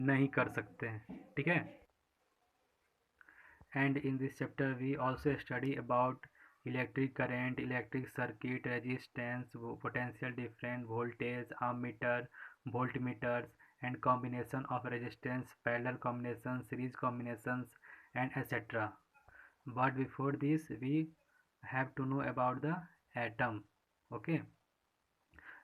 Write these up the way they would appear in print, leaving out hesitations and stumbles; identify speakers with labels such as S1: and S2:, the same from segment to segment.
S1: नहीं कर सकते हैं, ठीक है। And in this chapter we also study about electric current, electric circuit, resistance, potential difference, voltage, ammeter, voltmeters, and combination of resistance, parallel combinations, series combinations, and etc. But before this we have to know about the atom. Okay,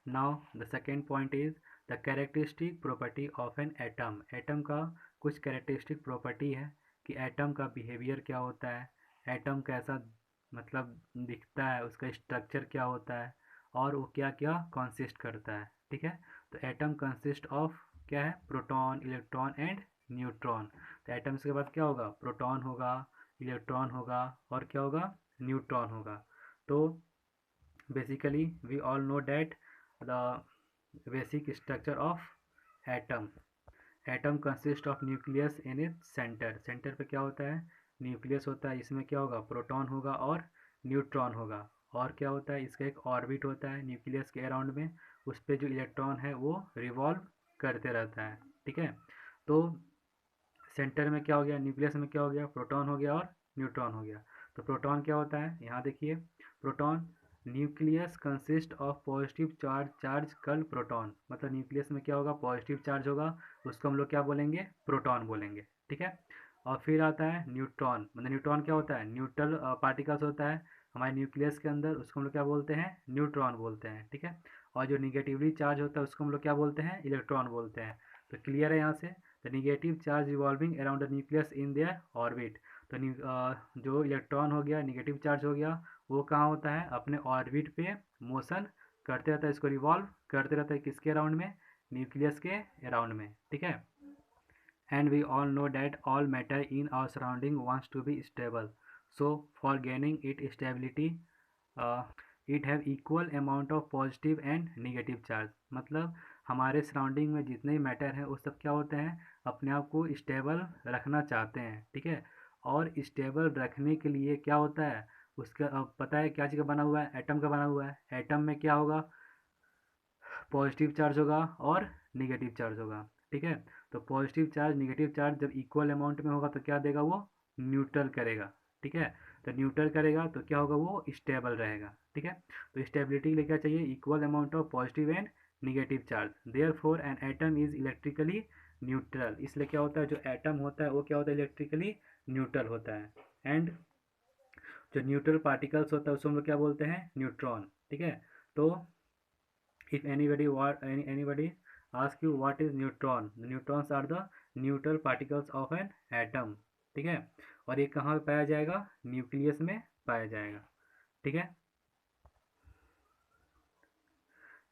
S1: now the second point is the characteristic property of an atom. Atom का कुछ characteristic property है कि atom का behaviour क्या होता है, atom कैसा मतलब दिखता है, उसका स्ट्रक्चर क्या होता है, और वो क्या क्या कंसिस्ट करता है, ठीक है। तो एटम कंसिस्ट ऑफ क्या है, प्रोटॉन, इलेक्ट्रॉन एंड न्यूट्रॉन। तो एटम्स के बाद क्या होगा, प्रोटॉन होगा, इलेक्ट्रॉन होगा, और क्या होगा, न्यूट्रॉन होगा। तो basically we all know that the basic structure of atom. Atom consist of nucleus in its centre. Centre पे क्या होता है, न्यूक्लियस होता है, इसमें क्या होगा, प्रोटॉन होगा और न्यूट्रॉन होगा। और क्या होता है, इसका एक ऑर्बिट होता है न्यूक्लियस के अराउंड में, उस पर जो इलेक्ट्रॉन है वो रिवॉल्व करते रहता है, ठीक है। तो सेंटर में क्या हो गया, न्यूक्लियस में क्या हो गया, प्रोटॉन हो गया और न्यूट्रॉन हो गया। तो प्रोटॉन क्या होता है, यहाँ देखिए, proton nucleus consist of positive charge, charge कल प्रोटॉन, मतलब न्यूक्लियस में क्या होगा, पॉजिटिव चार्ज होगा, उसको हम लोग क्या बोलेंगे, प्रोटॉन बोलेंगे, ठीक है। और फिर आता है न्यूट्रॉन, मतलब न्यूट्रॉन क्या होता है, न्यूट्रल पार्टिकल्स होता है हमारे न्यूक्लियस के अंदर, उसको हम लोग क्या बोलते हैं, न्यूट्रॉन बोलते हैं, ठीक है। और जो निगेटिवली चार्ज होता है उसको हम लोग क्या बोलते हैं, इलेक्ट्रॉन बोलते हैं। तो क्लियर है यहाँ से, the negative charge revolving around the nucleus in their orbit. तो जो इलेक्ट्रॉन हो गया, निगेटिव चार्ज हो गया, वो कहाँ होता है, अपने ऑर्बिट पे मोशन करते रहता है, इसको रिवॉल्व करते रहता है, किसके अराउंड में, न्यूक्लियस के अराउंड में, ठीक है। And we all know that all matter in our surrounding wants to be stable, so for gaining it stability it have equal amount of positive and negative charge. मतलब हमारे surrounding में जितने भी matter हैं वो सब क्या होते हैं, अपने आप को स्टेबल रखना चाहते हैं, ठीक है। और स्टेबल रखने के लिए क्या होता है, उसका पता है क्या चीज़ का बना हुआ है, एटम का बना हुआ है। एटम में क्या होगा, पॉजिटिव चार्ज होगा और निगेटिव चार्ज होगा, ठीक है। तो पॉजिटिव चार्ज निगेटिव चार्ज जब इक्वल अमाउंट में होगा तो क्या देगा, वो न्यूट्रल करेगा, ठीक है। तो न्यूट्रल करेगा तो क्या होगा, वो स्टेबल रहेगा, ठीक है। तो स्टेबिलिटी के लिए क्या चाहिए, equal amount of positive and negative charge. Therefore an atom is electrically neutral, इसलिए क्या होता है, जो एटम होता है वो क्या होता है, इलेक्ट्रिकली न्यूट्रल होता है। एंड जो न्यूट्रल पार्टिकल्स होता है उसको हम लोग क्या बोलते हैं, न्यूट्रॉन, ठीक है। तो if anybody ask you what is neutron, the neutrons are the neutral particles of an atom, ठीक है। और ये कहाँ पाया जाएगा, न्यूक्लियस में पाया जाएगा, ठीक है।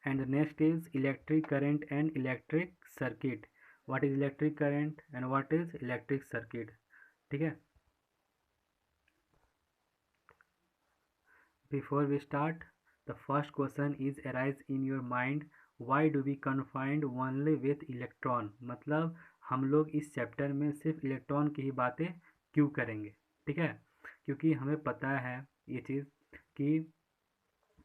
S1: And next is electric current and electric circuit. What is electric current and what is electric circuit, ठीक है। Before we start, the first question is arise in your mind, why do we confined only with electron। मतलब हम लोग इस chapter में सिर्फ electron की ही बातें क्यों करेंगे, ठीक है। क्योंकि हमें पता है ये चीज़ कि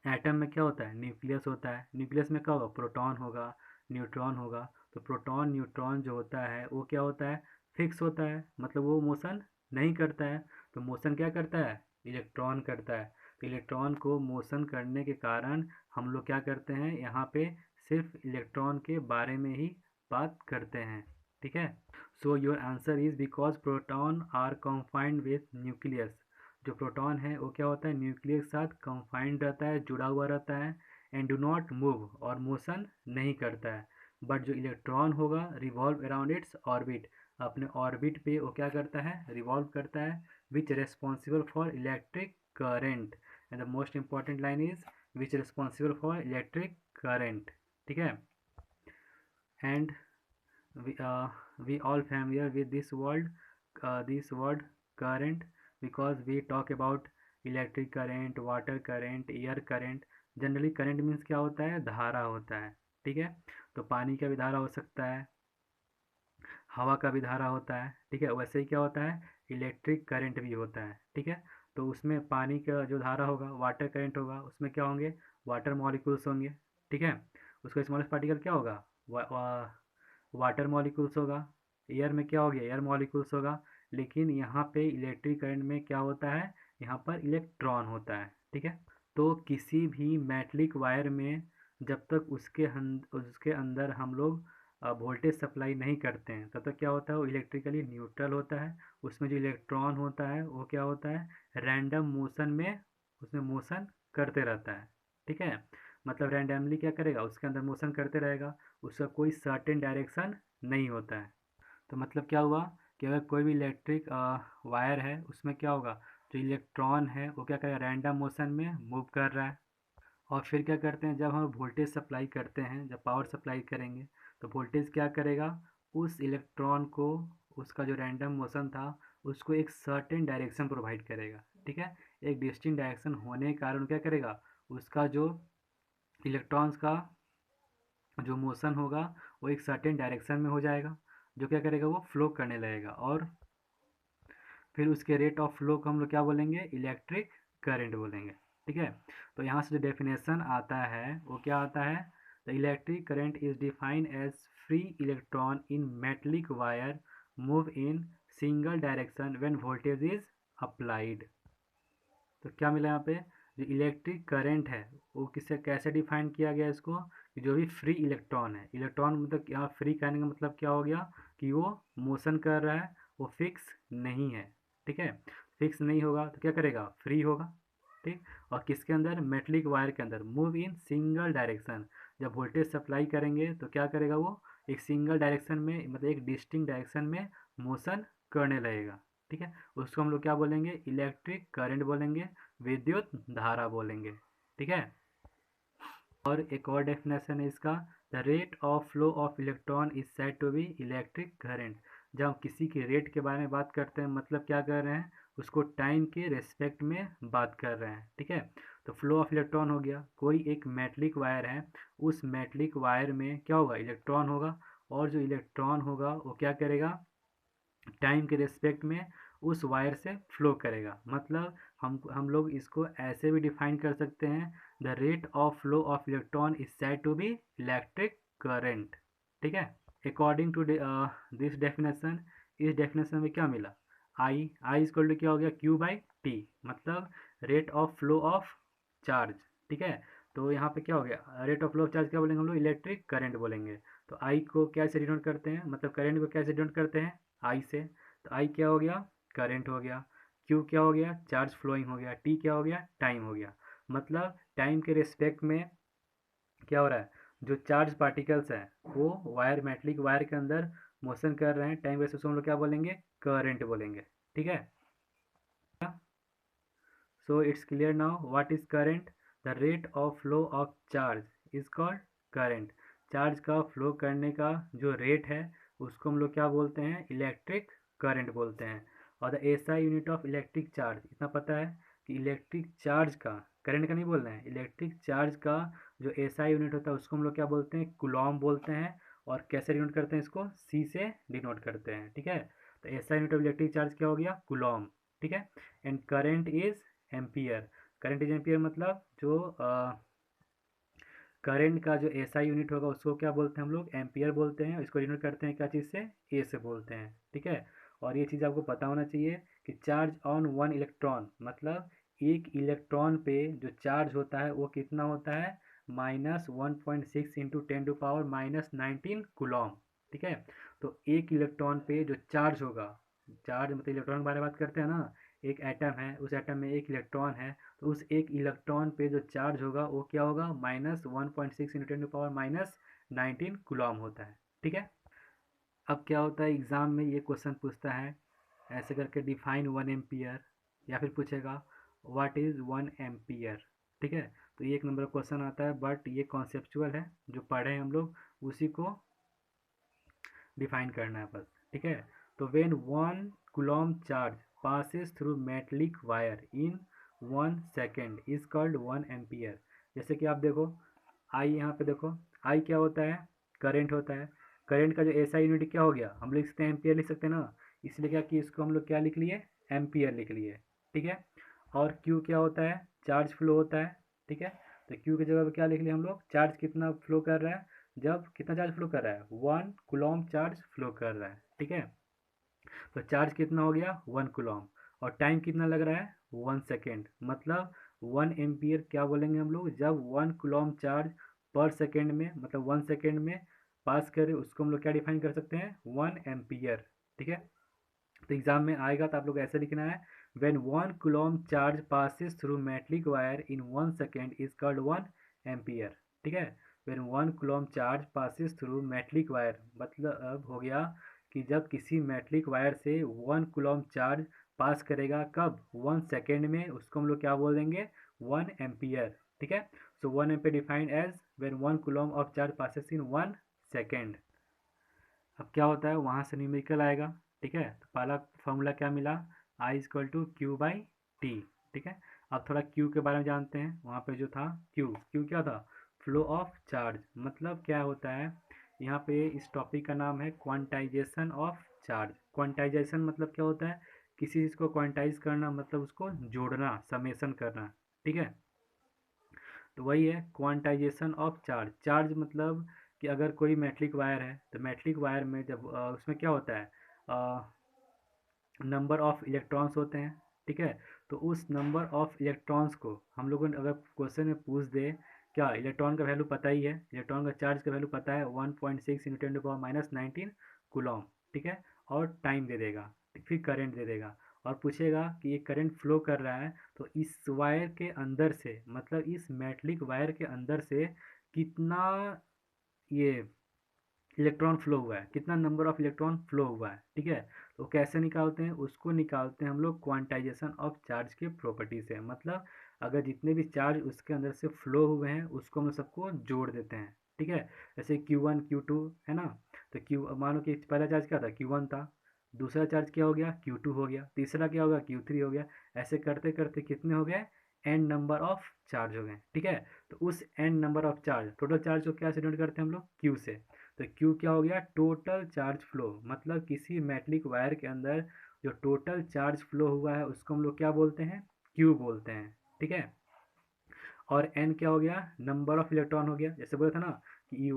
S1: एटम में क्या होता है, न्यूक्लियस होता है, न्यूक्लियस में क्या होगा, प्रोटॉन होगा, न्यूट्रॉन होगा। तो प्रोटॉन न्यूट्रॉन जो होता है वो क्या होता है, फिक्स होता है, मतलब वो मोशन नहीं करता है। तो मोशन क्या करता है, इलेक्ट्रॉन करता है। तो इलेक्ट्रॉन को मोशन करने के कारण हम लोग क्या करते हैं, यहाँ पे सिर्फ इलेक्ट्रॉन के बारे में ही बात करते हैं, ठीक है। So your answer is because proton are confined with nucleus. जो प्रोटॉन है वो क्या होता है, न्यूक्लियस के साथ कंफाइंड रहता है, जुड़ा हुआ रहता है, एंड डू नॉट मूव, और मोशन नहीं करता है। बट जो इलेक्ट्रॉन होगा रिवॉल्व अराउंड इट्स ऑर्बिट, अपने ऑर्बिट पे वो क्या करता है, रिवॉल्व करता है, which responsible for electric current. And the most important line is which responsible for electric current, ठीक है। And we all familiar with this word current, because we talk about electric current, water current, air current। Generally current means क्या होता है, धारा होता है, ठीक है। तो पानी का भी धारा हो सकता है, हवा का भी धारा होता है, ठीक है। वैसे ही क्या होता है, इलेक्ट्रिक करंट भी होता है, ठीक है। तो उसमें पानी का जो धारा होगा, वाटर करंट होगा, उसमें क्या होंगे, वाटर मॉलिक्यूल्स होंगे, ठीक है। उसका स्मॉलेस्ट पार्टिकल क्या होगा, वाटर मॉलिक्यूल्स होगा, एयर में क्या हो गया, एयर मॉलिक्यूल्स होगा। लेकिन यहाँ पे इलेक्ट्रिक करंट में क्या होता है, यहाँ पर इलेक्ट्रॉन होता है, ठीक है। तो किसी भी मेटलिक वायर में जब तक उसके अंदर हम लोग वोल्टेज सप्लाई नहीं करते हैं, तब तक क्या होता है, वो इलेक्ट्रिकली न्यूट्रल होता है। उसमें जो इलेक्ट्रॉन होता है वो क्या होता है, रैंडम मोशन में उसमें मोशन करते रहता है, ठीक है। मतलब रैंडमली क्या करेगा, उसके अंदर मोशन करते रहेगा, उसका कोई सर्टेन डायरेक्शन नहीं होता है। तो मतलब क्या हुआ कि अगर कोई भी इलेक्ट्रिक वायर है, उसमें क्या होगा, जो इलेक्ट्रॉन है वो क्या करेगा, रैंडम मोशन में मूव कर रहा है। और फिर क्या करते हैं, जब हम वोल्टेज सप्लाई करते हैं, जब पावर सप्लाई करेंगे, तो वोल्टेज क्या करेगा, उस इलेक्ट्रॉन को, उसका जो रैंडम मोशन था उसको एक सर्टेन डायरेक्शन प्रोवाइड करेगा, ठीक है। एक डिस्टिंक्ट डायरेक्शन होने के कारण क्या करेगा, उसका जो इलेक्ट्रॉन्स का जो मोशन होगा वो एक सर्टेन डायरेक्शन में हो जाएगा, जो क्या करेगा, वो फ्लो करने लगेगा। और फिर उसके रेट ऑफ फ्लो को हम लोग क्या बोलेंगे, इलेक्ट्रिक करंट बोलेंगे, ठीक है। तो यहाँ से जो डेफिनेशन आता है वो क्या आता है, the electric current is defined as free electron in metallic wire move in single direction when voltage is applied. तो क्या मिला यहाँ पे, जो इलेक्ट्रिक करंट है वो किससे कैसे डिफाइन किया गया इसको, कि जो भी फ्री इलेक्ट्रॉन है, इलेक्ट्रॉन मतलब यहाँ फ्री कहने का मतलब क्या हो गया, कि वो मोशन कर रहा है, वो फिक्स नहीं है, ठीक है। फिक्स नहीं होगा तो क्या करेगा, फ्री होगा, ठीक। और किसके अंदर, मेटलिक वायर के अंदर, मूव इन सिंगल डायरेक्शन, जब वोल्टेज सप्लाई करेंगे तो क्या करेगा, वो एक सिंगल डायरेक्शन में, मतलब एक डिस्टिंक्ट डायरेक्शन में मोशन करने लगेगा, ठीक है। उसको हम लोग क्या बोलेंगे, इलेक्ट्रिक करंट बोलेंगे, विद्युत धारा बोलेंगे, ठीक है। और एक और डेफिनेशन है इसका, the rate of flow of electron is said to be electric current. जब हम किसी के रेट के बारे में बात करते हैं, मतलब क्या कर रहे हैं, उसको टाइम के रेस्पेक्ट में बात कर रहे हैं, ठीक है। तो फ्लो ऑफ इलेक्ट्रॉन हो गया, कोई एक मेटलिक वायर है, उस मेटलिक वायर में क्या होगा, इलेक्ट्रॉन होगा, और जो इलेक्ट्रॉन होगा वो क्या करेगा, टाइम के रिस्पेक्ट में उस वायर से फ्लो करेगा। मतलब हम लोग इसको ऐसे भी डिफाइन कर सकते हैं, the rate of flow of electron is said to be electric current, ठीक है। अकॉर्डिंग टू दिस डेफिनेशन, इस डेफिनेशन में क्या मिला, आई इक्वल टू क्या हो गया, क्यू बाई टी, मतलब rate of flow of charge, ठीक है। तो यहाँ पे क्या हो गया, rate of flow of charge क्या बोलेंगे हम लोग, इलेक्ट्रिक करंट बोलेंगे। तो आई को कैसे डिनोट करते हैं, मतलब करंट को कैसे डिनोट करते हैं, आई से। तो आई क्या हो गया, करंट हो गया। क्यू क्या हो गया, चार्ज फ्लोइंग हो गया। टी क्या हो गया, टाइम हो गया। मतलब टाइम के रिस्पेक्ट में क्या हो रहा है, जो चार्ज पार्टिकल्स हैं वो वायर, मेटलिक वायर के अंदर मोशन कर रहे हैं, टाइम के रिस्पेक्ट में हम लोग क्या बोलेंगे, करंट बोलेंगे, ठीक है। So it's clear now what is current. The rate of flow of charge is called current. Charge का फ्लो करने का जो रेट है उसको हम लोग क्या बोलते हैं, इलेक्ट्रिक करंट बोलते हैं। और the SI unit of electric charge, इतना पता है कि इलेक्ट्रिक चार्ज का, करंट का नहीं बोलना है, इलेक्ट्रिक चार्ज का जो एसआई यूनिट होता है उसको हम लोग क्या बोलते हैं, कूलॉम बोलते हैं। और कैसे डिनोट करते हैं इसको, सी से डिनोट करते हैं, ठीक है। तो SI unit of electric charge क्या हो गया, कूलॉम, ठीक है। And current is ampere. Current is ampere मतलब जो करंट का जो एसआई यूनिट होगा उसको क्या बोलते हैं हम लोग, एम्पियर बोलते हैं। इसको डिनोट करते हैं क्या चीज़ से, ए से बोलते हैं, ठीक है। और ये चीज़ आपको पता होना चाहिए कि चार्ज ऑन वन इलेक्ट्रॉन, मतलब एक इलेक्ट्रॉन पे जो चार्ज होता है वो कितना होता है, -1.6 इंटू 10⁻⁻19 कूलॉम, ठीक है। तो एक इलेक्ट्रॉन पे जो चार्ज होगा, चार्ज मतलब इलेक्ट्रॉन के बारे में बात करते हैं ना, एक एटम है, उस एटम में एक इलेक्ट्रॉन है, तो उस एक इलेक्ट्रॉन पे जो चार्ज होगा वो क्या होगा, -1.6 इंटू 10⁻⁻19 कूलॉम होता है, ठीक है। अब क्या होता है, एग्ज़ाम में ये क्वेश्चन पूछता है ऐसे करके, डिफाइन 1 एम्पियर, या फिर पूछेगा व्हाट इज़ 1 एम्पियर, ठीक है। तो ये एक नंबर का क्वेश्चन आता है, बट ये कॉन्सेप्चुअल है, जो पढ़े हैं हम लोग उसी को डिफाइन करना है बस, ठीक है। तो when 1 Coulomb charge passes through metallic wire in 1 second is called 1 ampere. जैसे कि आप देखो, आई यहाँ पे देखो, आई क्या होता है, करंट होता है। करंट का जो एसआई यूनिट क्या हो गया, हम लिख सकते हैं एम्पियर, लिख सकते हैं ना। इसलिए क्या कि इसको हम लोग क्या लिख लिए, एम्पियर लिख लिए, ठीक है। और क्यू क्या होता है, चार्ज फ्लो होता है, ठीक है। तो क्यू की जगह पे क्या लिख लिया हम लोग, चार्ज कितना फ्लो कर रहा है, जब कितना चार्ज फ्लो कर रहा है, 1 कूलॉम चार्ज फ्लो कर रहा है, ठीक है। तो चार्ज कितना हो गया 1 कूलॉम, और टाइम कितना लग रहा है 1 सेकेंड, मतलब 1 एम्पियर क्या बोलेंगे हम लोग, जब 1 कूलॉम चार्ज पर सेकेंड में, मतलब 1 सेकेंड में पास करे, उसको हम लोग क्या डिफाइन कर सकते हैं 1 एम्पियर। ठीक है। तो एग्जाम में आएगा तो आप लोग ऐसे लिखना है, when 1 Coulomb charge passes through metallic wire in 1 second is called 1 ampere. ठीक है। When 1 Coulomb charge passes through metallic wire, मतलब अब हो गया कि जब किसी मेटलिक वायर से 1 कूलॉम चार्ज पास करेगा, कब 1 सेकेंड में, उसको हम लोग क्या बोल देंगे 1 एम्पियर। ठीक है। So 1 ampere defined as when 1 coulomb of charge passes in 1 second. अब क्या होता है वहाँ से न्यूमेरिकल आएगा। ठीक है। तो पहला फॉर्मूला क्या मिला, I equal to Q by T. ठीक है। अब थोड़ा क्यू के बारे में जानते हैं। वहाँ पे जो था क्यू, क्यू क्या था, फ्लो ऑफ चार्ज। मतलब क्या होता है यहाँ पे, इस टॉपिक का नाम है क्वांटाइजेशन ऑफ चार्ज। क्वांटाइजेशन मतलब क्या होता है, किसी चीज़ को क्वांटाइज करना, मतलब उसको जोड़ना, समेसन करना। ठीक है। तो वही है क्वांटाइजेशन ऑफ चार्ज। चार्ज मतलब कि अगर कोई मेटलिक वायर है, तो मेटलिक वायर में जब उसमें क्या होता है, नंबर ऑफ इलेक्ट्रॉन्स होते हैं। ठीक है। तो उस नंबर ऑफ इलेक्ट्रॉन्स को हम लोगों ने अगर क्वेश्चन में पूछ दे, क्या इलेक्ट्रॉन का वैल्यू पता ही है, इलेक्ट्रॉन का चार्ज का वैल्यू पता है 1.6 इंटू 10⁻⁻19 कूलॉम। ठीक है। और टाइम दे देगा, फिर करंट दे देगा, और पूछेगा कि ये करंट फ्लो कर रहा है, तो इस वायर के अंदर से, मतलब इस मेटलिक वायर के अंदर से कितना ये इलेक्ट्रॉन फ्लो हुआ है, कितना नंबर ऑफ इलेक्ट्रॉन फ्लो हुआ है। ठीक है। तो कैसे निकालते हैं, उसको निकालते हैं हम लोग क्वांटाइजेशन ऑफ चार्ज के प्रॉपर्टी से। मतलब अगर जितने भी चार्ज उसके अंदर से फ्लो हुए हैं, उसको हम लोग सबको जोड़ देते हैं। ठीक है। जैसे Q1 Q2 है ना, तो क्यू, मानो कि पहला चार्ज क्या था Q1 था, दूसरा चार्ज क्या हो गया Q2 हो गया, तीसरा क्या होगा Q3 हो गया। ऐसे करते करते कितने हो गए, एन नंबर ऑफ चार्ज हो गए। ठीक है। तो उस n number of charge, total charge को क्या से डिनोट करते हैं हम लोग Q से। तो Q क्या हो गया, टोटल चार्ज फ्लो। मतलब किसी मेटलिक वायर के अंदर जो टोटल चार्ज फ्लो हुआ है, उसको हम लोग क्या बोलते हैं, Q बोलते हैं। ठीक है। और N क्या हो गया, नंबर ऑफ इलेक्ट्रॉन हो गया। जैसे बोला था ना कि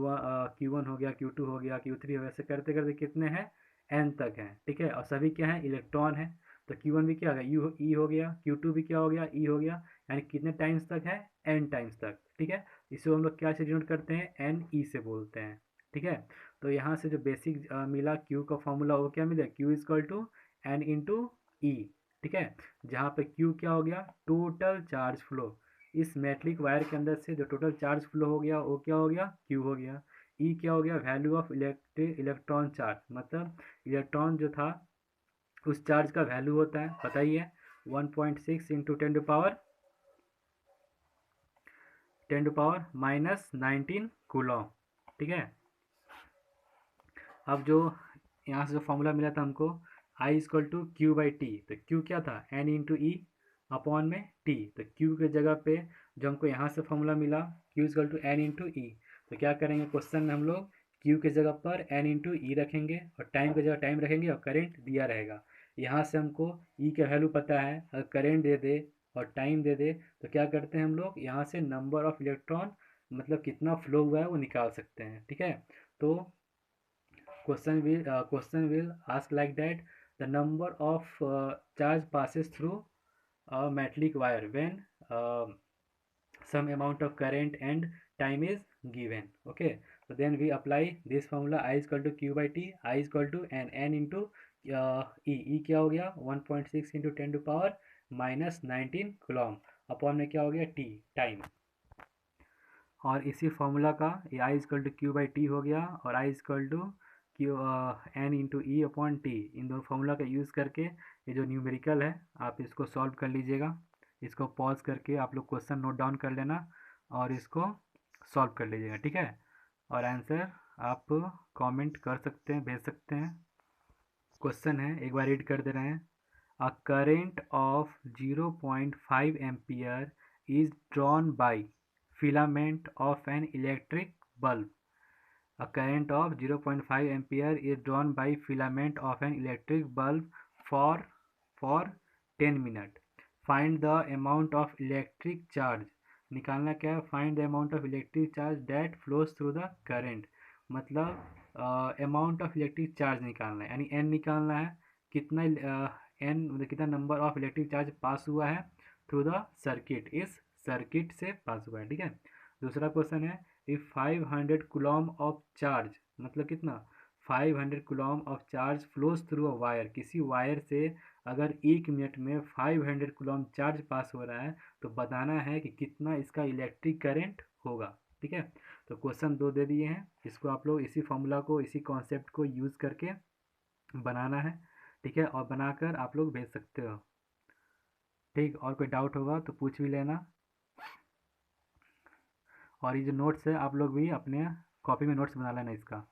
S1: Q1 हो गया, Q2 हो गया, Q3 हो गया, ऐसे करते करते कितने हैं, N तक हैं। ठीक है। और सभी क्या है, इलेक्ट्रॉन है। तो Q1 भी क्या हो गया, E हो गया, Q2 भी क्या हो गया, E हो गया। यानी कितने टाइम्स तक है, N टाइम्स तक। ठीक है। इसे हम लोग क्या से डिनोट करते हैं, NE से बोलते हैं। ठीक है। तो यहाँ से जो बेसिक मिला Q का फॉर्मूला, वो क्या मिला, Q is equal to N into E। ठीक है। जहाँ पे Q क्या हो गया, टोटल चार्ज फ्लो। इस मेटलिक वायर के अंदर से जो टोटल चार्ज फ्लो हो गया, वो क्या हो गया, Q हो गया। E क्या हो गया, वैल्यू ऑफ इलेक्ट्रॉन चार्ज। मतलब इलेक्ट्रॉन जो था, उस चार्ज का वैल्यू होता है, पता ही है, 1.6 इंटू 10⁻⁻19 कूलॉम। ठीक है। अब जो यहाँ से जो फॉर्मूला मिला था हमको, I equal to Q by T. तो क्यू क्या था, एन इंटू ई अपॉन में टी। तो क्यू के जगह पे जो हमको यहाँ से फॉर्मूला मिला, Q equal to N into E, तो क्या करेंगे क्वेश्चन में हम लोग क्यू के जगह पर एन इंटू ई रखेंगे, और टाइम की जगह टाइम रखेंगे, और करेंट दिया रहेगा। यहाँ से हमको ई का वैल्यू पता है, अगर करेंट दे दे और टाइम दे दे, तो क्या करते हैं हम लोग यहाँ से नंबर ऑफ इलेक्ट्रॉन, मतलब कितना फ्लो हुआ है, वो निकाल सकते हैं। ठीक है। तो question will ask like that, the number of charge passes through a metallic wire when some amount of current and time is given. Okay. So then we apply this formula, I is equal to q by t, I is equal to n into e क्या हो गया 1.6 into 10 to power minus 19 Coulomb, upon में क्या हो गया t, time. और इसी formula का ये I equal to Q by T हो गया, और I equal to Q N into E upon T. इन दोनों फॉर्मूला का यूज़ करके ये जो न्यूमेरिकल है, आप इसको सॉल्व कर लीजिएगा। इसको पॉज करके आप लोग क्वेश्चन नोट डाउन कर लेना, और इसको सॉल्व कर लीजिएगा। ठीक है। और आंसर आप कमेंट कर सकते हैं, भेज सकते हैं। क्वेश्चन है, एक बार रीड कर दे रहे हैं। A current of 0.5 ampere is drawn by filament of an electric bulb. A current of 0.5 ampere is drawn by filament of an electric bulb for 10 minutes. Find the amount of electric charge. निकालना क्या है, find the amount of electric charge that flows through the current. मतलब amount of electric charge निकालना है, यानी N निकालना है, कितना एन मतलब कितना नंबर ऑफ इलेक्ट्रिक चार्ज पास हुआ है थ्रू द सर्किट, इस सर्किट से पास हुआ है, ठीक है। दूसरा क्वेश्चन है, इफ 500 कूलॉम ऑफ चार्ज, मतलब कितना, 500 Coulomb of charge flows through a wire, किसी वायर से अगर 1 मिनट में 500 कूलॉम चार्ज पास हो रहा है तो बताना है कि कितना इसका इलेक्ट्रिक करंट होगा, ठीक है। तो क्वेश्चन 2 दे दिए हैं, इसको आप लोग इसी फॉर्मूला को, इसी कॉन्सेप्ट को यूज़ करके बनाना है, ठीक है, और बनाकर आप लोग भेज सकते हो, ठीक। और कोई डाउट होगा तो पूछ भी लेना। और ये जो नोट्स है आप लोग भी अपने कॉपी में नोट्स बना लेना इसका।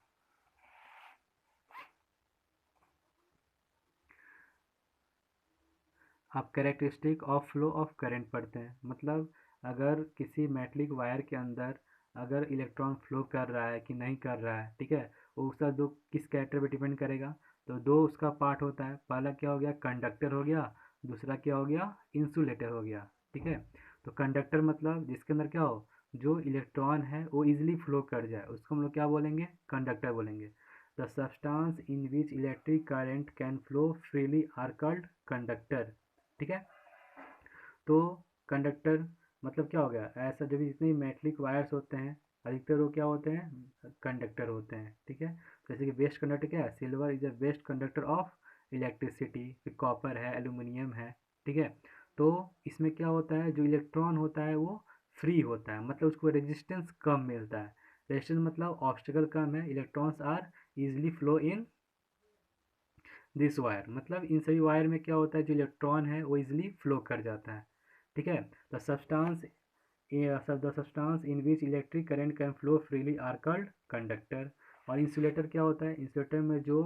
S1: आप characteristic of flow of current पढ़ते हैं, मतलब अगर किसी मेटलिक वायर के अंदर अगर इलेक्ट्रॉन फ्लो कर रहा है कि नहीं कर रहा है, ठीक है, वो उसका दो किस कैरेक्टर पे डिपेंड करेगा। तो दो उसका पार्ट होता है, पहला क्या हो गया, कंडक्टर हो गया, दूसरा क्या हो गया, इंसुलेटर हो गया, ठीक है। तो कंडक्टर मतलब जिसके अंदर क्या हो, जो इलेक्ट्रॉन है वो इजिली फ्लो कर जाए, उसको हम लोग क्या बोलेंगे, कंडक्टर बोलेंगे। The substance in which electric current can flow freely are called conductor, ठीक है। तो कंडक्टर मतलब क्या हो गया, ऐसा जो भी जितने मेटलिक वायर्स होते हैं अधिकतर वो क्या होते हैं, कंडक्टर होते हैं, ठीक है। जैसे कि बेस्ट कंडक्टर क्या है, silver is the best conductor of electricity, फिर कॉपर है, एल्यूमिनियम है, ठीक है। तो इसमें क्या होता है, जो इलेक्ट्रॉन होता है वो फ्री होता है, मतलब उसको रेजिस्टेंस कम मिलता है। रेजिस्टेंस मतलब ऑब्स्टेकल कम है, electrons are easily flow in this wire, मतलब इन सभी वायर में क्या होता है, जो इलेक्ट्रॉन है वो इजिली फ्लो कर जाता है, ठीक है। The substance the substance in which electric current can flow freely are called conductor. और इंसुलेटर क्या होता है, इंसुलेटर में जो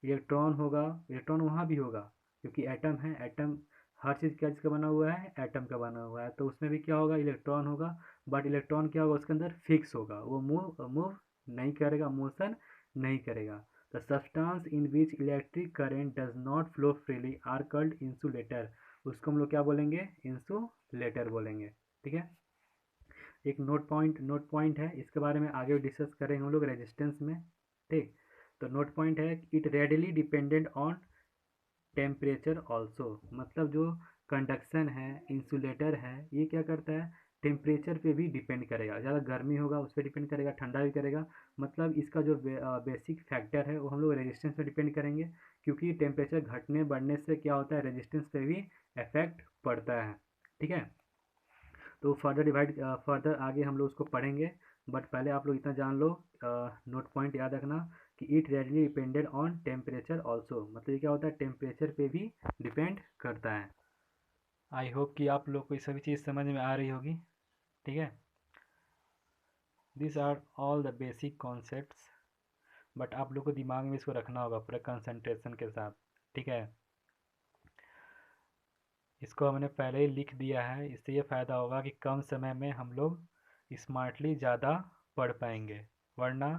S1: इलेक्ट्रॉन होगा, इलेक्ट्रॉन वहाँ भी होगा क्योंकि एटम है, एटम हर चीज़ क्या चीज़ का बना हुआ है, एटम का बना हुआ है, तो उसमें भी क्या होगा, इलेक्ट्रॉन होगा, बट इलेक्ट्रॉन क्या होगा उसके अंदर, फिक्स होगा, वो मूव मूव नहीं करेगा, मोशन नहीं करेगा। The substance in which electric current does not flow freely are called insulator, उसको हम लोग क्या बोलेंगे, इंसुलेटर बोलेंगे, ठीक है। एक नोट पॉइंट है, इसके बारे में आगे डिस्कस करेंगे हम लोग रेजिस्टेंस में, ठीक। तो नोट पॉइंट है, it readily dependent on temperature also, मतलब जो कंडक्शन है, इंसुलेटर है, ये क्या करता है, टेम्परेचर पे भी डिपेंड करेगा, ज़्यादा गर्मी होगा उस पर डिपेंड करेगा, ठंडा भी करेगा, मतलब इसका जो बेसिक फैक्टर है वो हम लोग रेजिस्टेंस पे डिपेंड करेंगे, क्योंकि टेम्परेचर घटने बढ़ने से क्या होता है, रेजिस्टेंस पे भी इफेक्ट पड़ता है, ठीक है। तो फर्दर आगे हम लोग उसको पढ़ेंगे, बट पहले आप लोग इतना जान लो, नोट पॉइंट याद रखना कि it readily depended on temperature also, मतलब ये क्या होता है, टेम्परेचर पे भी डिपेंड करता है। आई होप कि आप लोग को ये सभी चीज़ समझ में आ रही होगी, ठीक है। This are all the basic concepts, but आप लोग को दिमाग में इसको रखना होगा पूरा कंसंट्रेशन के साथ, ठीक है। इसको हमने पहले ही लिख दिया है, इससे ये फ़ायदा होगा कि कम समय में हम लोग स्मार्टली ज़्यादा पढ़ पाएंगे, वरना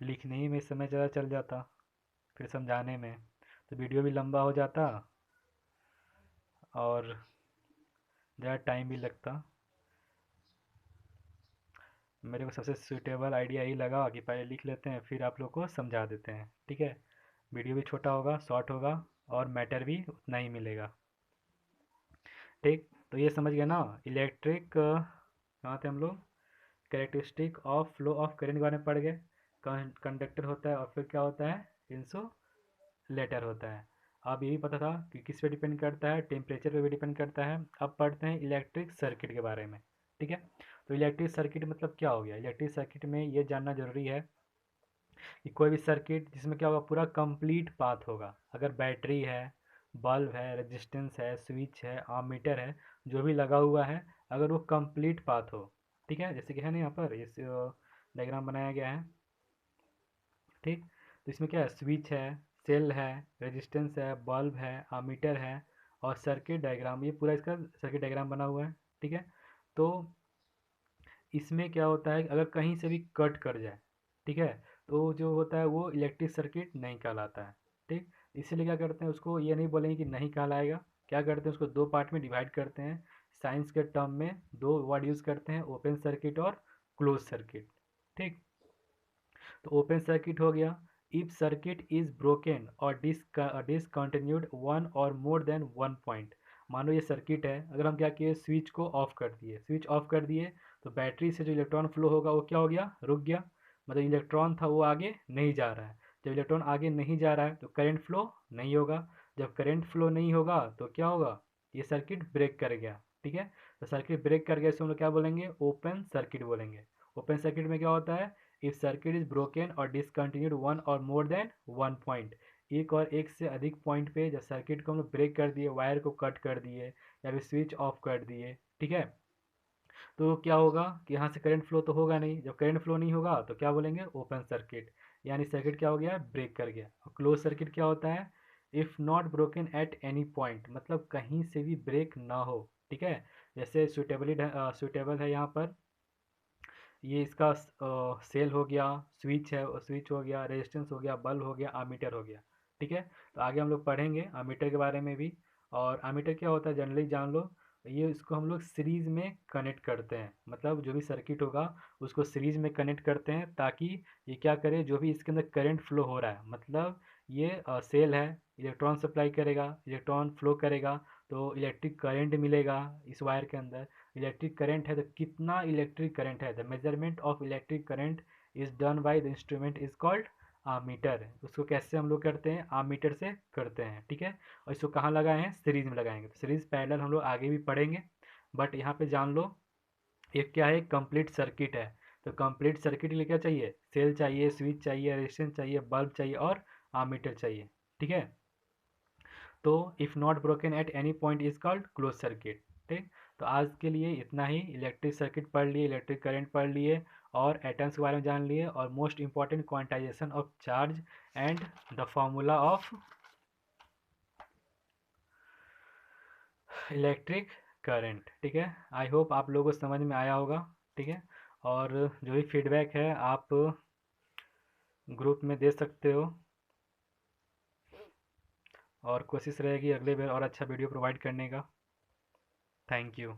S1: लिखने ही में समय ज़्यादा चल जाता, फिर समझाने में तो वीडियो भी लंबा हो जाता और ज़्यादा टाइम भी लगता। मेरे को सबसे सूटेबल आइडिया यही लगा कि पहले लिख लेते हैं फिर आप लोग को समझा देते हैं, ठीक है। वीडियो भी छोटा होगा, शॉर्ट होगा और मैटर भी उतना ही मिलेगा, ठीक। तो ये समझ गए ना, इलेक्ट्रिक कहाँ थे हम लोग, characteristic of flow of current के बारे में पढ़ गए, कंडक्टर होता है और फिर क्या होता है, इंसुलेटर होता है। अब ये भी पता था कि किस पे डिपेंड करता है, टेम्परेचर पे भी डिपेंड करता है। अब पढ़ते हैं इलेक्ट्रिक सर्किट के बारे में, ठीक है। तो इलेक्ट्रिक सर्किट मतलब क्या हो गया, इलेक्ट्रिक सर्किट में ये जानना जरूरी है कि कोई भी सर्किट जिसमें क्या होगा, पूरा कंप्लीट पाथ होगा, अगर बैटरी है, बल्ब है, रेजिस्टेंस है, स्विच है, आमीटर है, जो भी लगा हुआ है, अगर वो कंप्लीट पाथ हो, ठीक है, जैसे कि है ना यहाँ पर इस डायग्राम बनाया गया है, ठीक। तो इसमें क्या है, स्विच है, सेल है, रेजिस्टेंस है, बल्ब है, आमीटर है और सर्किट डायग्राम, ये पूरा इसका सर्किट डायग्राम बना हुआ है, ठीक है। तो इसमें क्या होता है, अगर कहीं से भी कट कर जाए, ठीक है, तो जो होता है वो इलेक्ट्रिक सर्किट नहीं कहलाता है, ठीक। इसीलिए क्या करते हैं, उसको ये नहीं बोलेंगे कि नहीं कहलाएगा, क्या करते हैं, उसको दो पार्ट में डिवाइड करते हैं, साइंस के टर्म में दो वर्ड यूज़ करते हैं, ओपन सर्किट और क्लोज सर्किट, ठीक। तो ओपन सर्किट हो गया। इफ सर्किट इज ब्रोकन और डिसकंटिन्यूड वन और मोर देन वन पॉइंट, मानो ये सर्किट है, अगर हम क्या किए, स्विच को ऑफ कर दिए, स्विच ऑफ कर दिए तो बैटरी से जो इलेक्ट्रॉन फ्लो होगा वो क्या हो गया, रुक गया। मतलब इलेक्ट्रॉन था वो आगे नहीं जा रहा है। जब इलेक्ट्रॉन आगे नहीं जा रहा है तो करंट फ्लो नहीं होगा। जब करंट फ्लो नहीं होगा तो क्या होगा, ये सर्किट ब्रेक कर गया। ठीक है, तो सर्किट ब्रेक कर गया, इसको हम लोग क्या बोलेंगे, ओपन सर्किट बोलेंगे। ओपन सर्किट में क्या होता है, इफ सर्किट इज ब्रोकन और डिसकंटिन्यूड वन और मोर देन वन पॉइंट, एक और एक से अधिक पॉइंट पे जब सर्किट को हम लोग ब्रेक कर दिए, वायर को कट कर दिए या फिर स्विच ऑफ कर दिए, ठीक है, तो क्या होगा कि यहाँ से करंट फ्लो तो होगा नहीं। जब करंट फ्लो नहीं होगा तो क्या बोलेंगे, ओपन सर्किट, यानी सर्किट क्या हो गया, ब्रेक कर गया। और क्लोज सर्किट क्या होता है, if not broken at any point, मतलब कहीं से भी ब्रेक ना हो। ठीक है, जैसे सुटेबल है यहाँ पर, ये इसका सेल हो गया, स्विच है, स्विच हो गया, रेजिस्टेंस हो गया, बल्ब हो गया, आमीटर हो गया। ठीक है, तो आगे हम लोग पढ़ेंगे आमीटर के बारे में भी। और आमीटर क्या होता है जनरली जान लो, ये इसको हम लोग सीरीज में कनेक्ट करते हैं, मतलब जो भी सर्किट होगा उसको सीरीज में कनेक्ट करते हैं ताकि ये क्या करे, जो भी इसके अंदर करंट फ्लो हो रहा है, मतलब ये सेल है, इलेक्ट्रॉन सप्लाई करेगा, इलेक्ट्रॉन फ्लो करेगा, तो इलेक्ट्रिक करंट मिलेगा इस वायर के अंदर। इलेक्ट्रिक करंट है तो कितना इलेक्ट्रिक करंट है, the measurement of electric current is done by the instrument is called ammeter. उसको कैसे हम लोग करते हैं, आमीटर से करते हैं। ठीक है, और इसको कहाँ लगाए हैं, सीरीज में लगाएंगे। तो सीरीज पैरेलल हम लोग आगे भी पढ़ेंगे, बट यहाँ पे जान लो ये क्या है, कंप्लीट सर्किट है। तो कंप्लीट सर्किट के लिए क्या चाहिए, सेल चाहिए, स्विच चाहिए, रेजिस्टेंस चाहिए, बल्ब चाहिए और आमीटर चाहिए। ठीक है, तो if not broken at any point is called close circuit. ठीक, तो आज के लिए इतना ही। इलेक्ट्रिक सर्किट पढ़ लिए, इलेक्ट्रिक करंट पढ़ लिए और एटम्स के बारे में जान लिए, और most important quantization of charge and the formula of electric current. ठीक है, आई होप आप लोगों को समझ में आया होगा। ठीक है, और जो भी फीडबैक है आप ग्रुप में दे सकते हो, और कोशिश रहेगी अगले बार और अच्छा वीडियो प्रोवाइड करने का। Thank you.